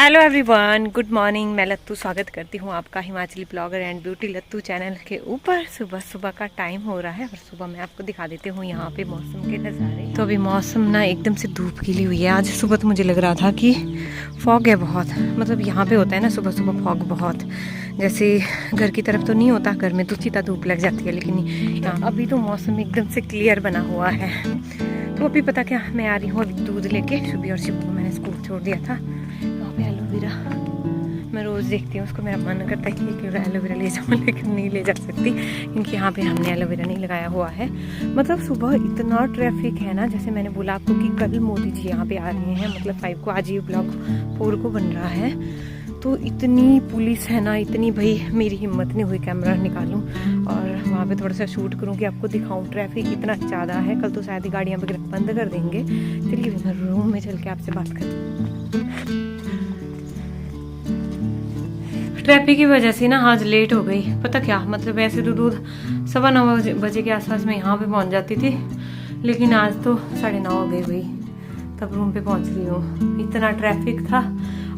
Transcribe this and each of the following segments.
Hello everyone, good morning. मैं लत्तू स्वागत करती हूँ आपका Himachali blogger and beauty लत्तू channel के ऊपर। सुबह सुबह का टाइम हो रहा है और सुबह मैं आपको दिखा देती हूँ यहाँ पे मौसम के नज़ारे। तो अभी मौसम ना एकदम से धूप खिली हुई है। आज सुबह तो मुझे लग रहा था कि फॉग है बहुत, मतलब यहाँ पे होता है ना सुबह सुबह फॉग बहुत, जैसे घर की तरफ तो नहीं होता, घर में तो सीधा धूप लग जाती है, लेकिन यहाँ अभी तो मौसम एकदम से क्लियर बना हुआ है। तो अभी पता क्या, मैं आ रही हूँ अभी दूध लेके। सुबह और शिव को मैंने स्कूल छोड़ दिया था। एलोवेरा मैं रोज़ देखती हूँ उसको, मेरा मन करता है कि एलोवेरा ले जाऊँ, लेकिन नहीं ले जा सकती क्योंकि यहाँ पे हमने एलोवेरा नहीं लगाया हुआ है। मतलब सुबह इतना ट्रैफिक है ना, जैसे मैंने बोला आपको कि कल मोदी जी यहाँ पे आ रहे हैं, मतलब 5 को, आज ये ब्लॉग 4 को बन रहा है। तो इतनी पुलिस है ना, इतनी, भाई मेरी हिम्मत नहीं हुई कैमरा निकालूं और वहाँ पे थोड़ा सा शूट करूँ कि आपको दिखाऊं। ट्रैफिक इतना ज़्यादा है, कल तो शायद ही गाड़ियाँ वगैरह बंद कर देंगे। चलिए मैं रूम में चल के आपसे बात करती हूँ। ट्रैफिक की वजह से ना आज लेट हो गई। पता क्या, मतलब ऐसे तो दूध 9:15 बजे के आसपास मैं यहाँ पे पहुँच जाती थी, लेकिन आज तो 9:30 हो गई भाई, तब रूम पे पहुँच रही हूँ। इतना ट्रैफिक था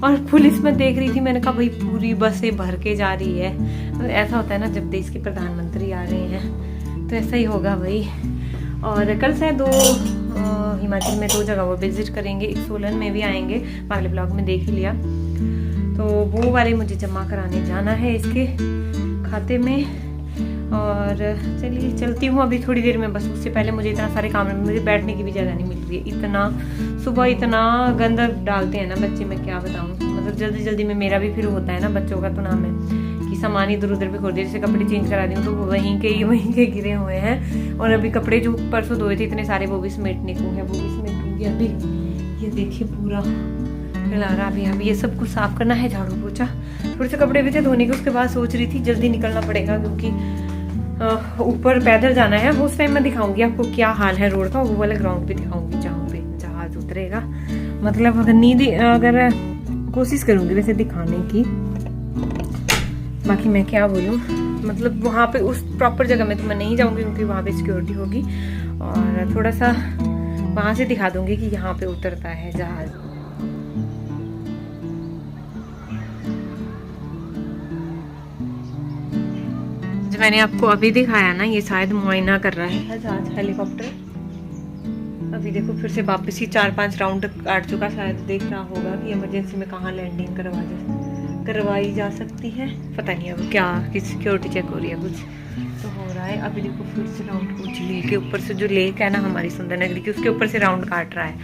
और पुलिस में देख रही थी, मैंने कहा भाई पूरी बसें भर के जा रही है। तो ऐसा होता है ना जब देश के प्रधानमंत्री आ रहे हैं, तो ऐसा ही होगा भाई। और कल शायद हिमाचल में 2 जगह वो विजिट करेंगे, एक सोलन में भी आएंगे, अगले ब्लॉग में देख ही लिया। तो वो वाले मुझे जमा कराने जाना है इसके खाते में। और चलिए चलती हूँ अभी थोड़ी देर में, बस उससे पहले मुझे इतना सारे काम है, मुझे बैठने की भी जगह नहीं मिल रही है। इतना सुबह इतना गंदा डालते हैं ना बच्चे, मैं क्या बताऊँ। मतलब जल्दी जल्दी में मेरा भी फिर होता है ना, बच्चों का तो नाम है कि सामान इधर उधर भी खोल दिया। जैसे कपड़े चेंज करा दी हूँ तो वो वहीं के गिरे हुए हैं। और अभी कपड़े जो परसों धोए थे इतने सारे, वो भी समेटने को है, वो भी समेटूंगी अभी। ये देखिए पूरा फैला रहा। अभी ये सब कुछ साफ करना है, झाड़ू पोछा, थोड़े से कपड़े भी थे धोने के। उसके बाद सोच रही थी जल्दी निकलना पड़ेगा क्योंकि ऊपर पैदल जाना है। उस टाइम मैं दिखाऊंगी आपको क्या हाल है रोड का, वो वाला ग्राउंड भी दिखाऊंगी जहाँ पे जहाज उतरेगा। मतलब अगर कोशिश करूंगी वैसे दिखाने की, बाकी मैं क्या बोलूँ, मतलब वहाँ पे उस प्रॉपर जगह में तो मैं नहीं जाऊंगी क्योंकि वहाँ पे सिक्योरिटी होगी। और थोड़ा सा वहाँ से दिखा दूंगी कि यहाँ पे उतरता है जहाज। जो मैंने आपको अभी दिखाया ना, ये शायद मुआयना कर रहा है जहाज, हेलीकॉप्टर। अभी देखो फिर से वापस ही 4-5 राउंड काट चुका, शायद देख रहा होगा कि इमरजेंसी में कहाँ लैंडिंग करवाई जा सकती है। पता नहीं अब क्या, कि सिक्योरिटी चेक हो रही है, कुछ तो हो रहा है। अभी देखो फिर से राउंड, कुछ लेक के ऊपर से, जो लेक है ना हमारी सुंदर नगरी की, उसके ऊपर से राउंड काट रहा है।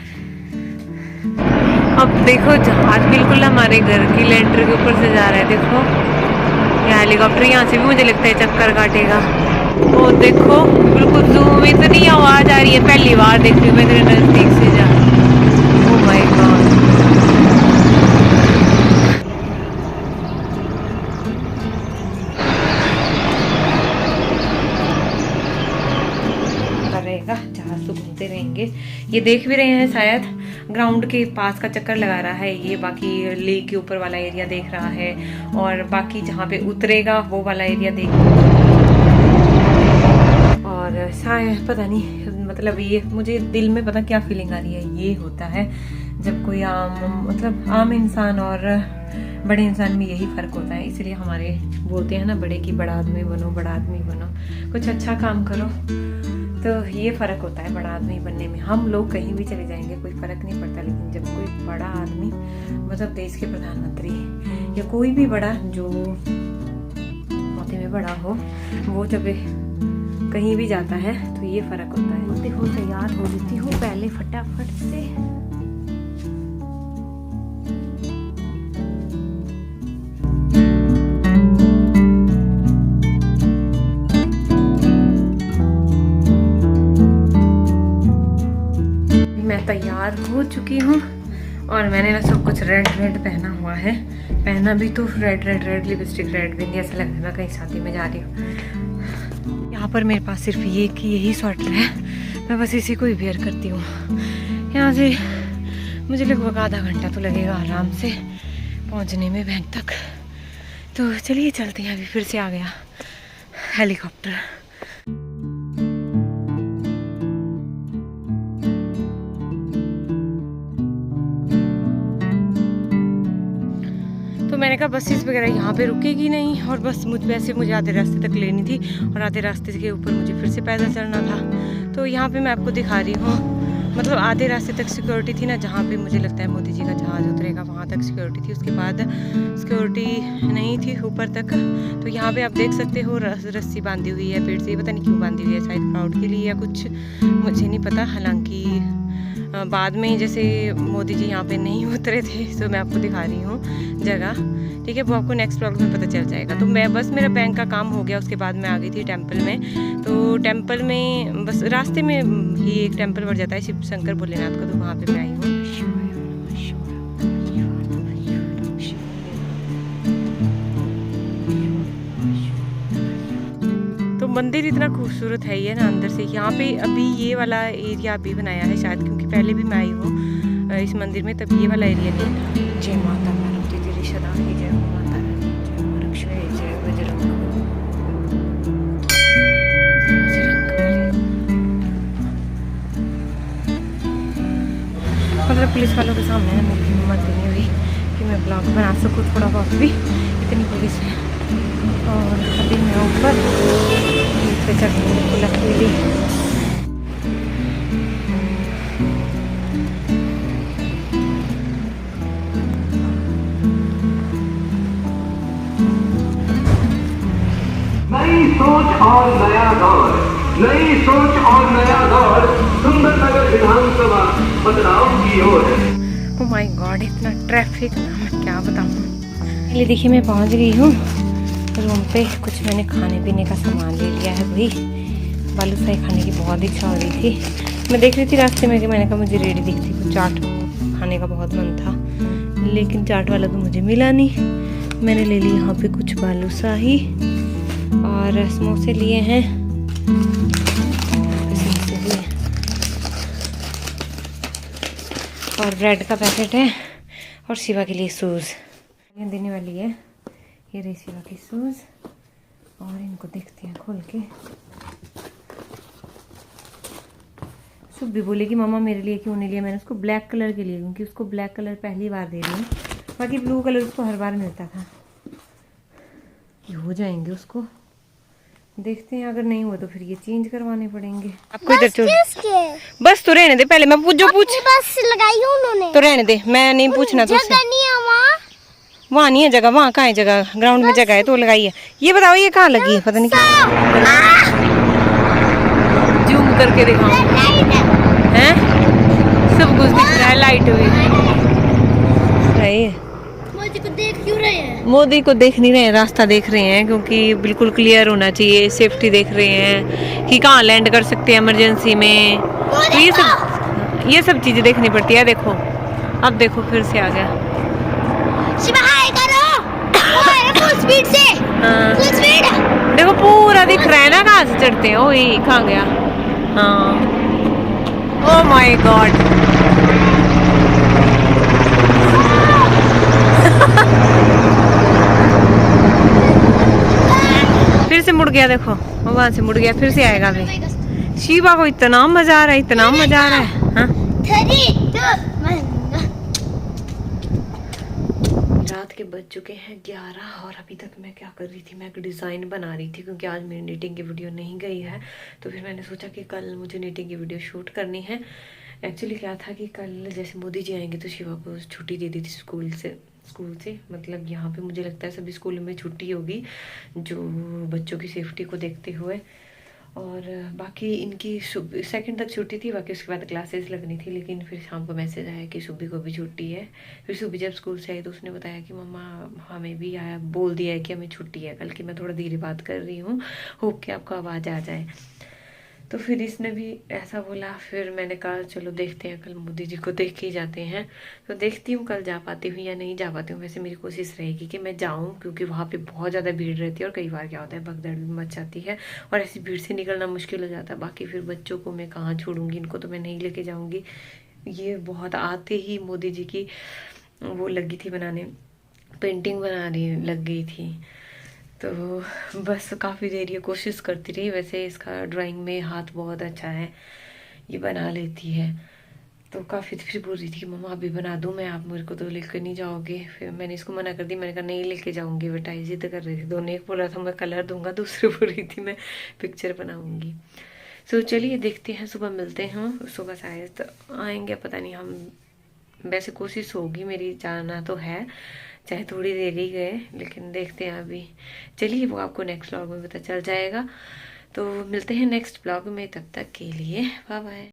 अब देखो जहाज बिल्कुल हमारे घर की लेंटर के ऊपर से जा रहा है। देखो हेलीकॉप्टर यहाँ से भी मुझे लगता है चक्कर काटेगा। वो देखो बिल्कुल जूम, इतनी आवाज आ रही है, पहली बार देख रही हूँ मैं इतने नजदीक से जा। ओह माय गॉड, रहेगा जहाज तो घूमते रहेंगे। ये देख भी रहे हैं शायद, ग्राउंड के पास का चक्कर लगा रहा है ये, बाकी लेक के ऊपर वाला एरिया देख रहा है, और बाकी जहाँ पे उतरेगा वो वाला एरिया देख। और शायद पता नहीं, मतलब ये मुझे दिल में पता क्या फीलिंग आ रही है। ये होता है जब कोई आम इंसान और बड़े इंसान में यही फर्क होता है। इसलिए हमारे बोलते हैं ना बड़े की, बड़ा आदमी बनो, बड़ा आदमी बनो, कुछ अच्छा काम करो। तो ये फ़र्क होता है बड़ा आदमी बनने में। हम लोग कहीं भी चले जाएंगे कोई फ़र्क नहीं पड़ता, लेकिन जब कोई बड़ा आदमी, मतलब देश के प्रधानमंत्री या कोई भी बड़ा जो औहदे में बड़ा हो, वो जब कहीं भी जाता है तो ये फ़र्क होता है। देखो तैयार हो लेती हूँ पहले फटाफट से। मैं तैयार हो चुकी हूँ और मैंने ना सब कुछ रेड रेड पहना हुआ है। पहना भी तो रेड लिपस्टिक, रेड बिंदी, ऐसा लग रहा है मैं कहीं शादी में जा रही हूँ। यहाँ पर मेरे पास सिर्फ यही स्वेटर है, मैं बस इसी को ही वेयर करती हूँ। यहाँ से मुझे लगभग आधा घंटा तो लगेगा आराम से पहुँचने में बैंक तक। तो चलिए चलते हैं। अभी फिर से आ गया हेलीकॉप्टर। मैंने कहा बसेस वगैरह यहाँ पे रुकेगी नहीं, और बस मुझे आधे रास्ते तक लेनी थी और आधे रास्ते के ऊपर मुझे फिर से पैदल चलना था। तो यहाँ पे मैं आपको दिखा रही हूँ, मतलब आधे रास्ते तक सिक्योरिटी थी ना, जहाँ पे मुझे लगता है मोदी जी का जहाज़ उतरेगा वहाँ तक सिक्योरिटी थी, उसके बाद सिक्योरिटी नहीं थी ऊपर तक। तो यहाँ पे आप देख सकते हो रस्सी बांधी हुई है पेड़ से, पता नहीं क्यों बांधी हुई है, शायद क्राउड के लिए या कुछ, मुझे नहीं पता। हालांकि बाद में जैसे मोदी जी यहाँ पे नहीं उतरे थे, तो मैं आपको दिखा रही हूँ जगह, ठीक है, वो आपको नेक्स्ट ब्लॉग में पता चल जाएगा। तो मैं बस मेरा बैंक का काम हो गया, उसके बाद मैं आ गई थी टेंपल में। तो टेंपल में बस रास्ते में ही एक टेंपल पड़ जाता है शिव शंकर भोलेनाथ का, तो वहाँ पे मैं आई हूँ। तो मंदिर इतना खूबसूरत है ये ना अंदर से। यहाँ पे अभी ये वाला एरिया अभी बनाया है शायद, क्योंकि पहले भी मैं आई हूँ इस मंदिर में, तब ये वाला एरिया नहीं था। जय माता मारुति तेरी सदा ही जय माता रानी, जय वृक्षे जय बजरंग। मतलब पुलिस वालों के सामने ना मेरी हिम्मत नहीं हुई कि मैं ब्लॉग बना सकूँ थोड़ा बहुत भी, इतनी पुलिस है। और अभी मैं ऊपर पे चढ़ने को लकीली नई सोच और नया दौर, नई सोच और नया दौर सुंदरनगर विधानसभा बदलाव की ओर है। ओह माय गॉड, इतना ट्रैफिक ना मैं क्या बताऊँ। ये देखिए मैं पहुंच गई हूँ रूम पे। कुछ मैंने खाने पीने का सामान ले लिया है भाई, बालूशाही खाने की बहुत इच्छा हो रही थी। मैं देख रही थी रास्ते में कि मैंने कहा मुझे रेडी दिखती, कुछ चाट खाने का बहुत मन था, लेकिन चाट वाला तो मुझे मिला नहीं। मैंने ले ली यहाँ पे कुछ बालूशाही और समोसे लिए हैं, और ब्रेड का पैकेट है, और शिवा के लिए शूज़ देने वाली है। ये रही शिवा की शूज़, और इनको देखते हैं खोल के। सुबह बोले कि मम्मा मेरे लिए क्यों नहीं लिया, मैंने उसको ब्लैक कलर के लिए, क्योंकि उसको ब्लैक कलर पहली बार दे रही हूँ, बाकी ब्लू कलर उसको हर बार मिलता था। ये हो जाएंगे उसको, देखते हैं, अगर नहीं हुआ तो फिर ये चेंज करवाने पड़ेंगे। आपको इधर चल, बस तो रहने दे, पहले मैं जो पूछ बस लगाई है उन्होंने, तो रहने दे, मैं नहीं पूछना तुझसे। वहाँ नहीं है जगह, वहाँ कहाँ है जगह, ग्राउंड में जगह है तो लगाई है। ये बताओ ये कहाँ लगी है, पता नहीं क्या, जूम करके दिखाओ हैं, सब कुछ दिख रहा है, लाइट हुई है। मोदी को देख क्यों रहे हैं? मोदी को देख नहीं रहे हैं, रास्ता देख रहे हैं, क्योंकि बिल्कुल क्लियर होना चाहिए, सेफ्टी देख रहे हैं कि कहाँ लैंड कर सकते हैं इमरजेंसी में, तो ये सब चीजें देखनी पड़ती है। देखो अब देखो फिर से आ गया, फुल स्पीड से, फुल स्पीड। देखो पूरा दिख रहा है ना कहाँ से चढ़ते हैं। ओ ये कहाँ गया, हाँ, ओ माय गॉड। फिर से मुड़ गया, देखो वो वहां से मुड़ गया, फिर से आएगा अभी। शिवा को इतना मजा आ रहा है, इतना मजा आ रहा है। हाँ? रात के बज चुके हैं 11, और अभी तक मैं क्या कर रही थी, मैं एक डिज़ाइन बना रही थी, क्योंकि आज मेरी नीटिंग की वीडियो नहीं गई है। तो फिर मैंने सोचा कि कल मुझे नीटिंग की वीडियो शूट करनी है। एक्चुअली क्या था कि कल जैसे मोदी जी आएंगे तो शिवा को छुट्टी दे दी थी स्कूल से, मतलब यहाँ पे मुझे लगता है सभी स्कूलों में छुट्टी होगी, जो बच्चों की सेफ्टी को देखते हुए। और बाकी इनकी सेकंड तक छुट्टी थी, बाकी उसके बाद क्लासेस लगनी थी। लेकिन फिर शाम को मैसेज आया कि सुबह को भी छुट्टी है। फिर सुबह जब स्कूल से आई तो उसने बताया कि मम्मा हमें भी आया, बोल दिया है कि हमें छुट्टी है कल की। मैं थोड़ा धीरे बात कर रही हूँ, होप कि आपको आवाज़ आ जाए। तो फिर इसने भी ऐसा बोला। फिर मैंने कहा चलो देखते हैं, कल मोदी जी को देख के ही जाते हैं। तो देखती हूँ कल जा पाती हूँ या नहीं जा पाती हूँ। वैसे मेरी कोशिश रहेगी कि मैं जाऊँ, क्योंकि वहाँ पे बहुत ज़्यादा भीड़ रहती है, और कई बार क्या होता है भगदड़ भी मच जाती है, और ऐसी भीड़ से निकलना मुश्किल हो जाता है। बाकी फिर बच्चों को मैं कहाँ छोड़ूंगी, इनको तो मैं नहीं लेके जाऊँगी। ये बहुत आते ही मोदी जी की वो लगी थी बनाने, पेंटिंग बनाने लग गई थी। तो बस काफ़ी देर ये कोशिश करती रही। वैसे इसका ड्राइंग में हाथ बहुत अच्छा है, ये बना लेती है। तो काफ़ी फिर बोल रही थी कि मम्मा अभी बना दूँ मैं, आप मेरे को तो लेकर नहीं जाओगे। फिर मैंने इसको मना कर दी, मैंने कहा नहीं लेके जाऊँगी बेटा, जिद कर रही थी दोनों। एक बोल रहा था मैं कलर दूंगा, दूसरे बोल रही थी मैं पिक्चर बनाऊँगी। सो चलिए देखते हैं, सुबह मिलते हैं। सुबह शायद आएंगे, पता नहीं। हम वैसे कोशिश होगी मेरी, जाना तो है चाहे थोड़ी देर ही गए, लेकिन देखते हैं अभी। चलिए वो आपको नेक्स्ट व्लॉग में पता चल जाएगा। तो मिलते हैं नेक्स्ट व्लॉग में, तब तक के लिए बाय बाय।